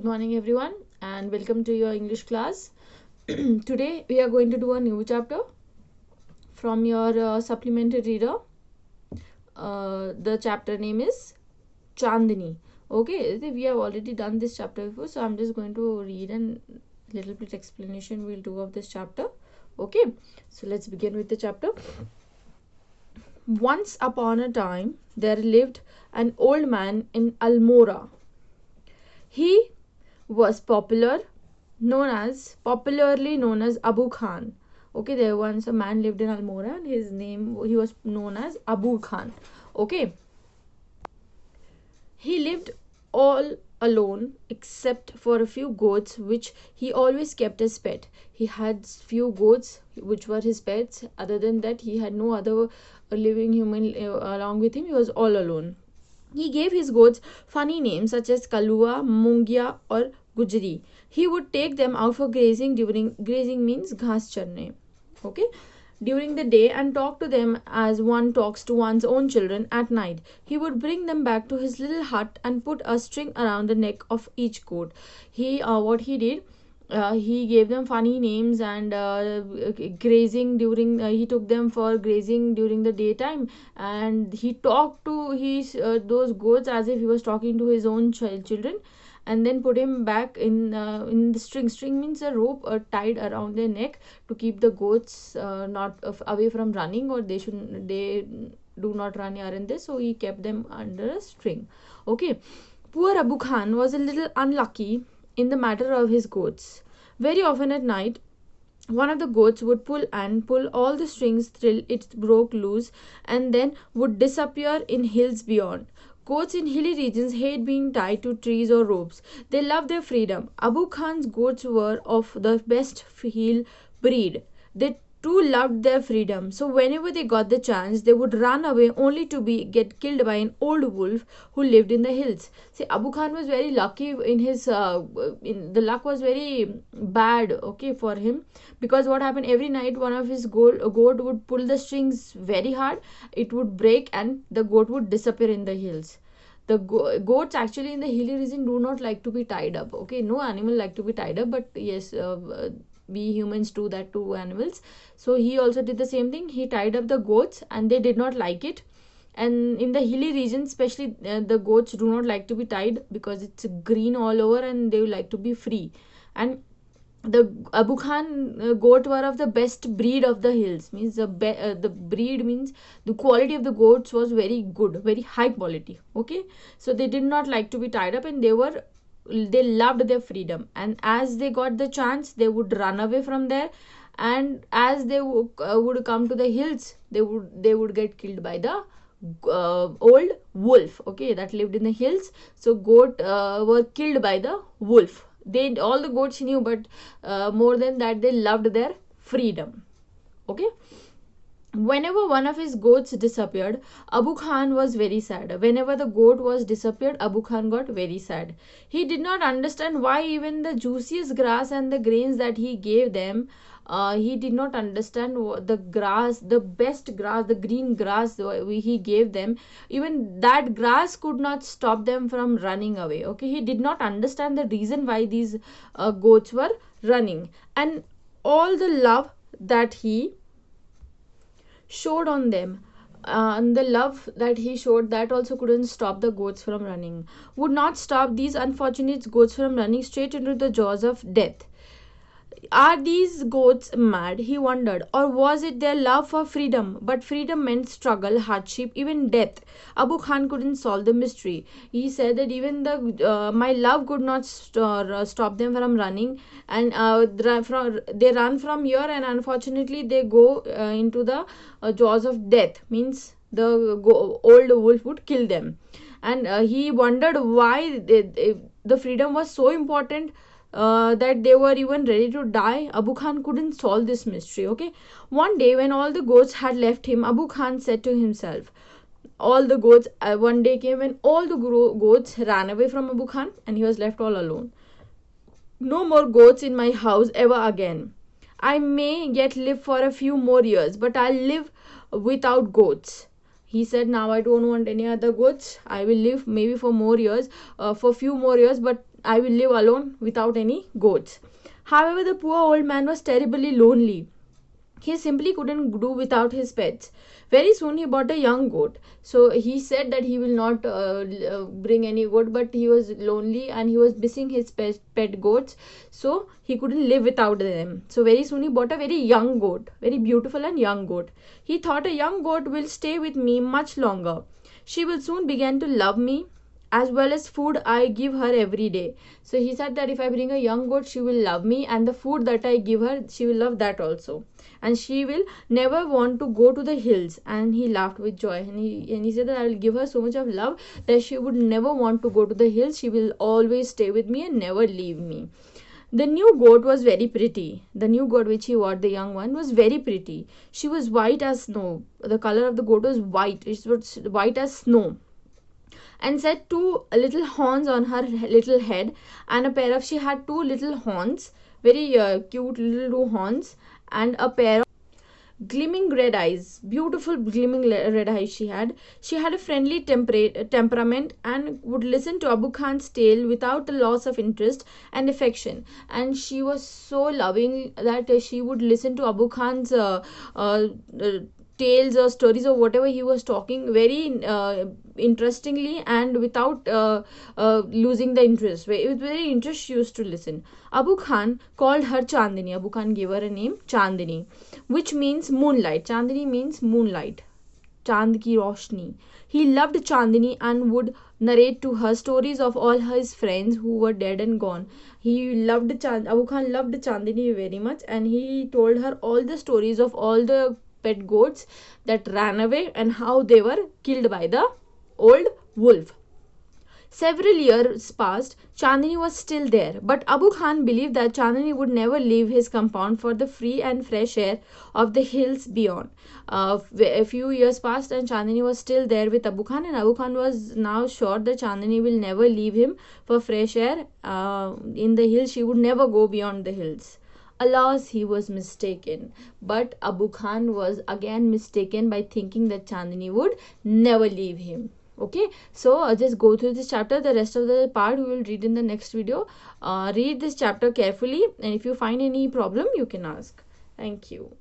Good morning everyone and welcome to your English class. Today we are going to do a new chapter from your supplementary reader. The chapter name is Chandni. Okay, we have already done this chapter before, so I'm just going to read and little bit explanation we'll do of this chapter. Okay, so let's begin with the chapter. Once upon a time there lived an old man in Almora. He was popularly known as Abu Khan. Okay, there once a man lived in Almora and he was known as Abu Khan. Okay, he lived all alone except for a few goats which he always kept as pet. He had few goats which were his pets. Other than that, he had no other living human along with him. He was all alone. He gave his goats funny names such as Kalua, Mungia or Gujri. He would take them out for grazing grazing means ghas charne. Okay, during the day and talk to them as one talks to one's own children at night. He would bring them back to his little hut and put a string around the neck of each goat. What he did, he gave them funny names and grazing during he took them for grazing during the daytime, and he talked to his those goats as if he was talking to his own children, and then put him back in the string means a rope tied around their neck to keep the goats not away from running, or they do not run here and there, so he kept them under a string. Okay, poor Abu Khan was a little unlucky in the matter of his goats. Very often at night, one of the goats would pull all the strings till it broke loose and then would disappear in hills beyond. Goats in hilly regions hate being tied to trees or ropes. They love their freedom. Abu Khan's goats were of the best heel breed. They too loved their freedom, so whenever they got the chance, they would run away only to get killed by an old wolf who lived in the hills. See, Abu Khan was very lucky in his the luck was very bad, okay, for him, because what happened, every night one of his goat would pull the strings very hard, it would break and the goat would disappear in the hills. The goats actually in the hilly region do not like to be tied up. Okay, no animal like to be tied up, but yes, we humans do that to animals. So he also did the same thing. He tied up the goats and they did not like it. And in the hilly region especially, the goats do not like to be tied because it's green all over and they like to be free. And the Abu Khan goat were of the best breed of the hills, means the breed means the quality of the goats was very good, very high quality. Okay, so they did not like to be tied up and they loved their freedom, and as they got the chance they would run away from there, and as they would come to the hills, they would get killed by the old wolf, okay, that lived in the hills. So goat were killed by the wolf. All the goats knew, but more than that, they loved their freedom. Okay, whenever one of his goats disappeared, Abu Khan was very sad. Whenever the goat was disappeared, Abu Khan got very sad. He did not understand why even the juiciest grass and the grains that he gave them, he did not understand the grass, the best grass, the green grass he gave them, even that grass could not stop them from running away. Okay, he did not understand the reason why these goats were running, and all the love that he showed on them, and the love that he showed, that also couldn't stop the goats from running, would not stop these unfortunate goats from running straight into the jaws of death. Are these goats mad, he wondered, or was it their love for freedom? But freedom meant struggle, hardship, even death. Abu Khan couldn't solve the mystery. He said that even my love could not stop them from running, and they run from here, and unfortunately they go into the jaws of death, means the old wolf would kill them. And he wondered why the freedom was so important, that they were even ready to die. Abu Khan couldn't solve this mystery. Okay, one day when all the goats had left him, Abu Khan said to himself, all the goats one day came when all the goats ran away from Abu Khan and he was left all alone. No more goats in my house ever again. I may yet live for a few more years, but I'll live without goats. He said, now I don't want any other goats. I will live maybe for more years, for few more years, but I will live alone without any goats. However, the poor old man was terribly lonely. He simply couldn't do without his pets. Very soon he bought a young goat. So he said that he will not bring any goat, but he was lonely and he was missing his pet goats. So he couldn't live without them. So very soon he bought a very young goat, very beautiful and young goat. He thought, a young goat will stay with me much longer. She will soon begin to love me, as well as food I give her every day. So he said that if I bring a young goat, she will love me, and the food that I give her, she will love that also. And she will never want to go to the hills. And he laughed with joy. And he said that I will give her so much of love that she would never want to go to the hills. She will always stay with me and never leave me. The new goat was very pretty. The new goat which he bought, the young one, was very pretty. She was white as snow. The color of the goat was white. It was white as snow, and set two little horns on her little head, and a pair of, she had two little horns, very cute little horns, and a pair of gleaming red eyes, beautiful gleaming red eyes she had a friendly temperament, and would listen to Abu Khan's tale without the loss of interest and affection. And she was so loving that she would listen to Abu Khan's tales or stories or whatever he was talking very interestingly, and without losing the interest. With very interest she used to listen. Abu Khan called her Chandni. Abu Khan gave her a name, Chandni, which means moonlight. Chandni means moonlight, Chand ki roshni. He loved Chandni and would narrate to her stories of all his friends who were dead and gone. Abu Khan loved Chandni very much, and he told her all the stories of all the pet goats that ran away and how they were killed by the old wolf. Several years passed. Chandni was still there, but Abu Khan believed that Chandni would never leave his compound for the free and fresh air of the hills beyond. A few years passed and Chandni was still there with Abu Khan, and Abu Khan was now sure that Chandni will never leave him for fresh air in the hills. She would never go beyond the hills. Alas, he was mistaken. But Abu Khan was again mistaken by thinking that Chandni would never leave him. Okay, so just go through this chapter. The rest of the part we will read in the next video. Read this chapter carefully, and if you find any problem, you can ask. Thank you.